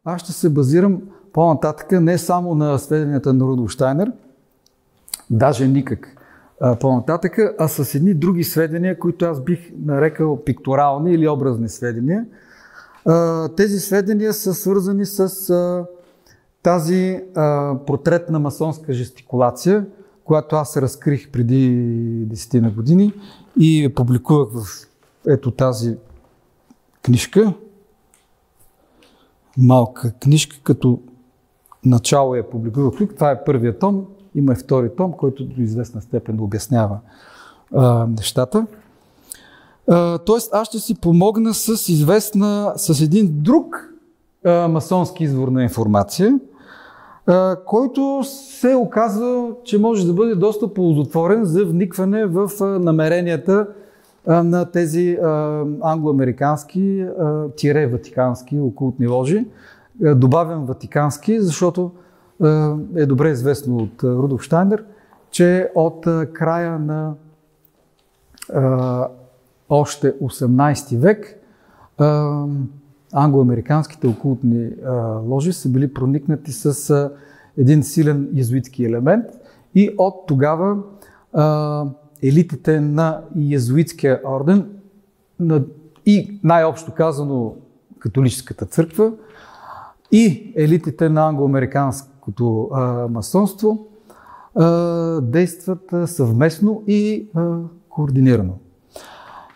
аз ще се базирам по-нататък не само на сведенията на Рудолф Щайнер, даже никак по-нататък, а с едни други сведения, които аз бих нарекал пикторални или образни сведения. Тези сведения са свързани с тази портретна масонска жестикулация, която аз разкрих преди 10 на години и я публикувах в ето тази книжка. Малка книжка, като начало я публикувах. Това е първият том, има и втори том, който до известна степен обяснява нещата. Тоест, аз ще си помогна с един друг масонски извор на информация, който се оказва, че може да бъде доста ползотворен за вникване в намеренията на тези англоамерикански ватикански окултни ложи. Добавям ватикански, защото е добре известно от Рудолф Щайнер, че от края на още 18 век англоамериканските окултни ложи са били проникнати с един силен йезуитски елемент и от тогава елитите на йезуитския орден и най-общо казано католическата църква и елитите на англоамериканското масонство действат съвместно и координирано.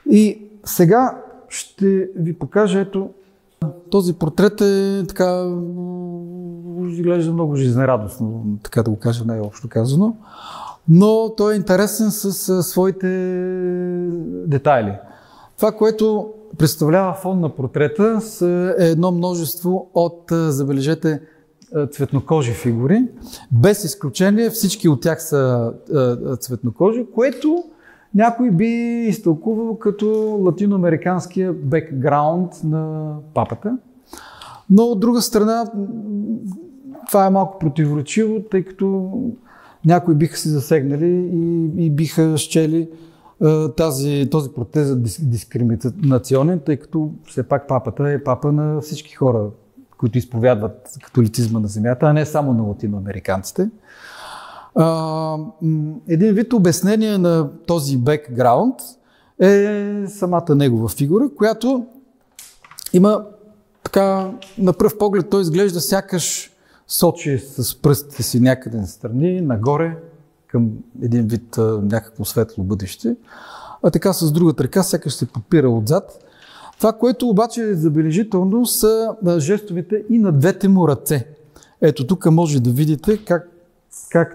И сега ще ви покажа, ето, този портрет е така, изглежда много жизнерадостно, така да го кажа най-общо казано, но той е интересен с своите детайли. Това, което представлява фон на портрета, е едно множество от, забележете, цветнокожи фигури. Без изключение всички от тях са цветнокожи, което някой би изтълкувал като латиноамериканския бекграунд на папата. Но от друга страна, това е малко противоречиво, тъй като някои биха се засегнали и биха счели този портрет за дискриминационен, тъй като все пак папата е папа на всички хора, които изповядват католицизма на земята, а не само на латиноамериканците. Един вид обяснение на този бекграунд е самата негова фигура, която има така, на пръв поглед той изглежда сякаш сочи с пръстите си някъде настрани, нагоре, към един вид някакво светло бъдеще, а така с другата ръка сякаш се подпира отзад. Това, което обаче е забележително, са жестовете и на двете му ръце. Ето тук може да видите как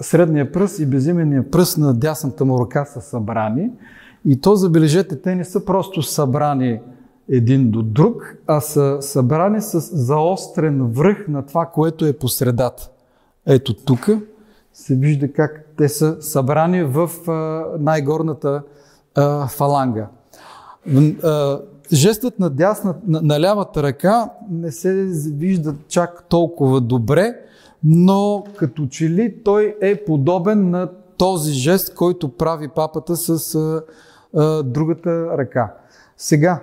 средния пръст и безименния пръст на дясната му ръка са събрани. И то, забележете, те не са просто събрани един до друг, а са събрани с заострен връх на това, което е по средата. Ето тук се вижда как те са събрани в най-горната фаланга. Жестът на лявата ръка не се вижда чак толкова добре, но като че ли той е подобен на този жест, който прави папата с другата ръка. Сега,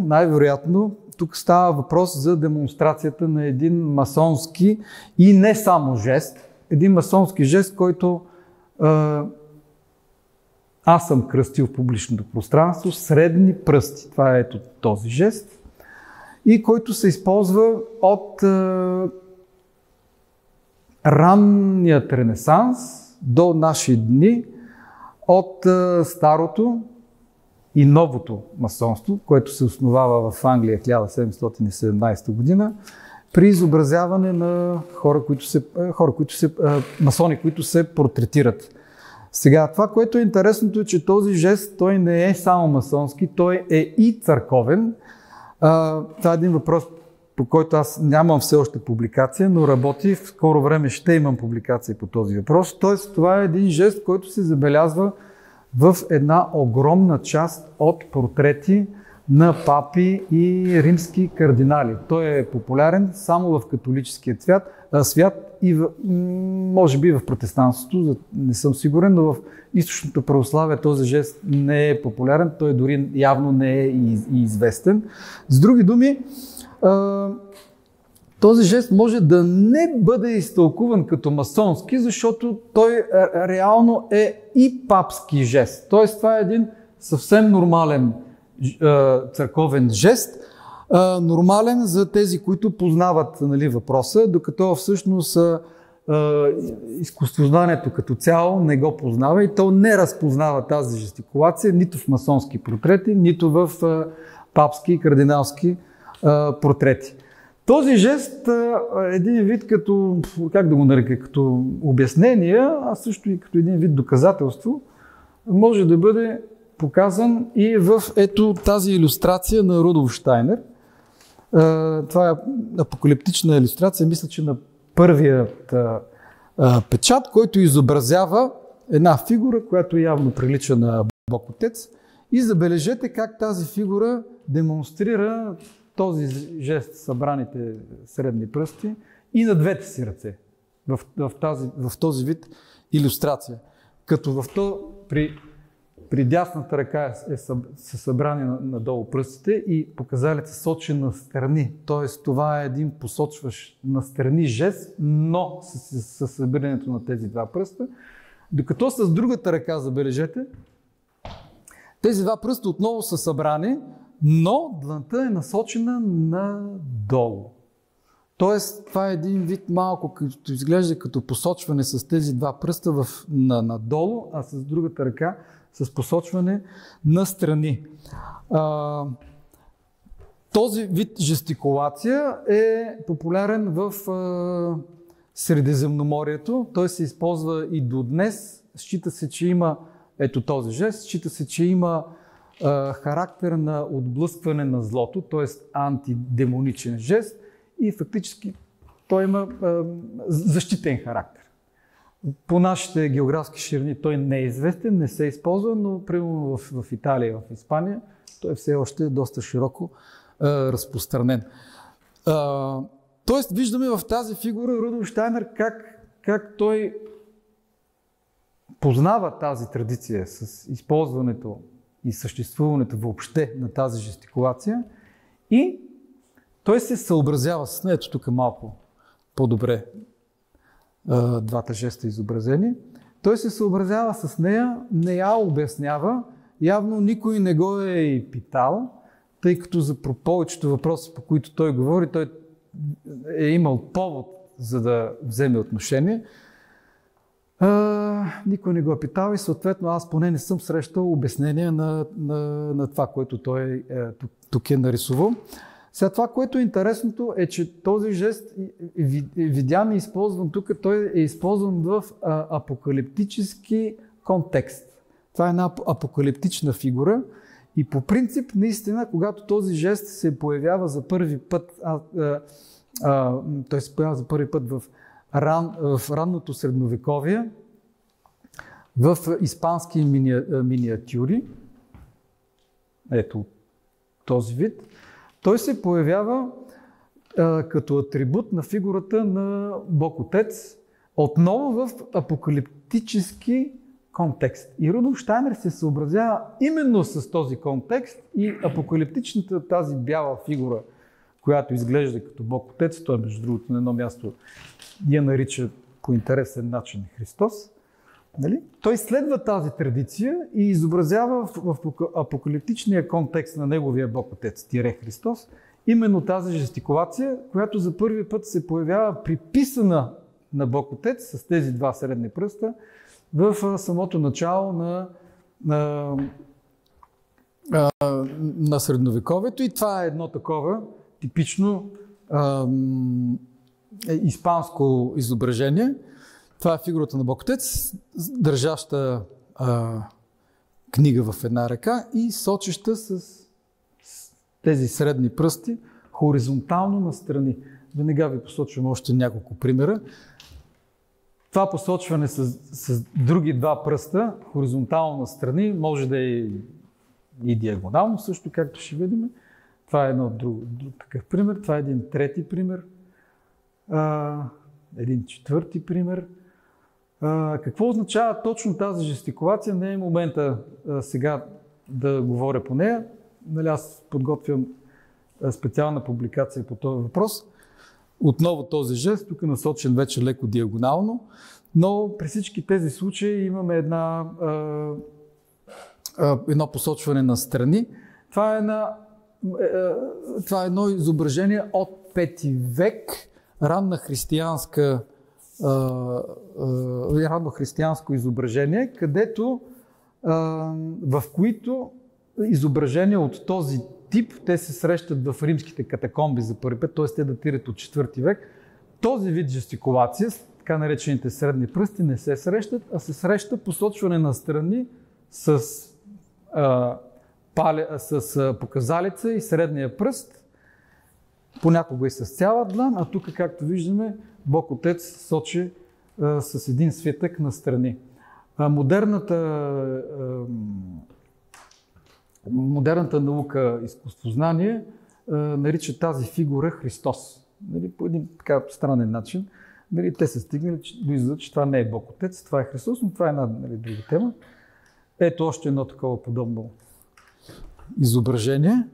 най-вероятно, тук става въпрос за демонстрацията на един масонски и не само жест, един масонски жест, който аз съм кръстил в публичното пространство, средни пръсти. Това е ето този жест. И който се използва от ранният Ренесанс до наши дни, от старото и новото масонство, което се основава в Англия 1717 година, при изобразяване на масони, които се портретират. Сега, това, което е интересното е, че този жест, той не е само масонски, той е и църковен. Това е един въпрос, по който аз нямам все още публикация, но работи, в скоро време ще имам публикация по този въпрос. Тоест, това е един жест, който се забелязва в една огромна част от портрети на папи и римски кардинали. Той е популярен само в католическия цвят, свят и може би в протестантството, не съм сигурен, но в източното православие този жест не е популярен, той дори явно не е и известен. С други думи, този жест може да не бъде изтълкуван като масонски, защото той реално е и папски жест. Тоест това е един съвсем нормален църковен жест, нормален за тези, които познават въпроса, докато всъщност изкуствознанието като цяло не го познава и то не разпознава тази жестикулация нито в масонски портрети, нито в папски и кардиналски портрети. Този жест е един вид като, как да го нарека, като обяснение, а също и като един вид доказателство, може да бъде показан и в ето тази илюстрация на Рудолф Штайнер. Това е апокалиптична илюстрация, мисля, че на първият печат, който изобразява една фигура, която явно прилича на Бог Отец. И забележете как тази фигура демонстрира този жест, събраните средни пръсти и на двете си ръце в този вид илюстрация. Като при дясната ръка са събрани надолу пръстите и показалецът сочи настрани. Т.е. това е един посочващ настрани жест, но със събирането на тези два пръста. Докато с другата ръка, забележете, тези два пръста отново са събрани, но дланта е насочена надолу. Тоест, това е един вид малко, като изглежда като посочване с тези два пръста надолу, а с другата ръка с посочване настрани. Този вид жестикулация е популярен в Средиземноморието. Той се използва и до днес. Счита се, че има ето този жест, счита се, че има характер на отблъскване на злото, т.е. антидемоничен жест и фактически той има защитен характер. По нашите географски ширини той не е известен, не се използва, но примерно в Италия и в Испания той все още е доста широко разпространен. Тоест виждаме в тази фигура Рудолф Штайнер как той познава тази традиция с използването и съществуването въобще на тази жестикулация и той се съобразява с нея. Ето тук малко по-добре двата жеста изобразени. Той се съобразява с нея, не я обяснява, явно никой не го е и питал, тъй като за повечето въпроси, по които той говори, той е имал повод за да вземе отношение. Никой не го е питал и съответно аз поне не съм срещал обяснение на това, което той тук е нарисувал. Сега това, което е интересното е, че този жест видян и използван тук, той е използван в апокалиптически контекст. Това е една апокалиптична фигура и по принцип, наистина, когато този жест се появява за първи път, той се появява за първи път в ранното средновековие, в испански миниатюри, ето този вид, той се появява като атрибут на фигурата на Бог Отец, отново в апокалиптически контекст. И Рудолф Штайнер се съобразява именно с този контекст и апокалиптичната тази бяла фигура, която изглежда като Бог Отец, той между другото на едно място я нарича по интересен начин Христос. Нали? Той следва тази традиция и изобразява в апокалиптичния контекст на неговия Бог Отец, Христос, именно тази жестикулация, която за първи път се появява приписана на Бог Отец с тези два средни пръста в самото начало на средновековието. И това е едно такова типично испанско изображение. Това е фигурата на Бог Отец, държаща книга в една ръка и сочеща с тези средни пръсти хоризонтално настрани. Веднага ви посочвам още няколко примера. Това посочване с други два пръста, хоризонтално настрани, може да е и диагонално също, както ще видим. Това е друг такъв пример. Това е един трети пример. един четвърти пример. Какво означава точно тази жестикулация? Не е момента сега да говоря по нея. Нали, аз подготвям специална публикация по този въпрос. Отново този жест, тук е насочен вече леко диагонално, но при всички тези случаи имаме едно посочване на страни. Това е едно изображение от 5 век, ранно християнско изображение, в които изображения от този тип, те се срещат в римските катакомби за първи път, т.е. те датират от 4 век. Този вид жестикулация, така наречените средни пръсти, не се срещат, а се среща посочване на страни с показалица и средния пръст, понякога и с цяла длан, а тук, както виждаме, Бог Отец сочи с един свитък на страни. Модерната наука изкуствознание нарича тази фигура Христос. Нали, по един така странен начин. Нали, те са стигнали до извода, че това не е Бог Отец, това е Христос, но това е една друга тема. Ето още едно такова подобно изображение.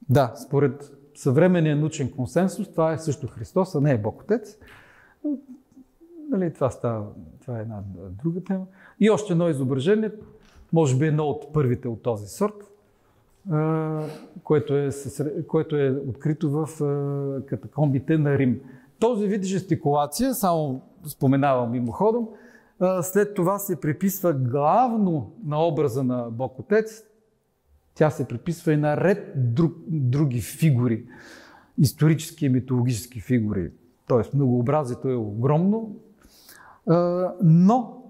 Да, според съвременния научен консенсус, това е също Христос, а не е Бог Отец. Нали, това е една друга тема. И още едно изображение, може би едно от първите от този сорт, което е открито в катакомбите на Рим. Този вид жестикулация, само споменавам мимоходом, след това се приписва главно на образа на Бог Отец. Тя се приписва и на ред други фигури, исторически и митологически фигури. Тоест многообразието е огромно, но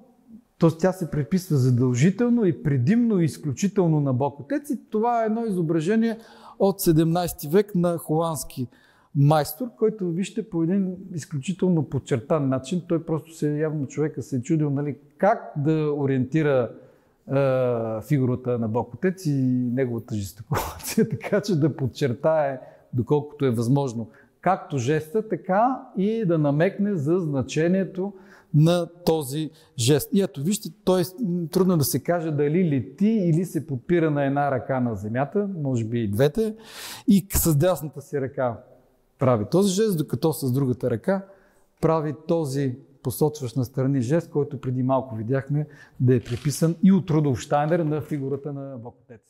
тя се приписва задължително и предимно и изключително на Бог Отец. И това е едно изображение от 17 век на холандски майстор, който вижте по един изключително подчертан начин. Той просто явно човека се е чудил, нали, как да ориентира фигурата на Бог Отец и неговата жестикулация, така че да подчертае, доколкото е възможно, както жеста, така и да намекне за значението на този жест. И ето вижте, той е трудно да се каже дали лети или се подпира на една ръка на земята, може би и двете, и с дясната си ръка прави този жест, докато с другата ръка прави този посочващ на страни жест, който преди малко видяхме да е приписан и от Рудолф Щайнер на фигурата на Бог Отец.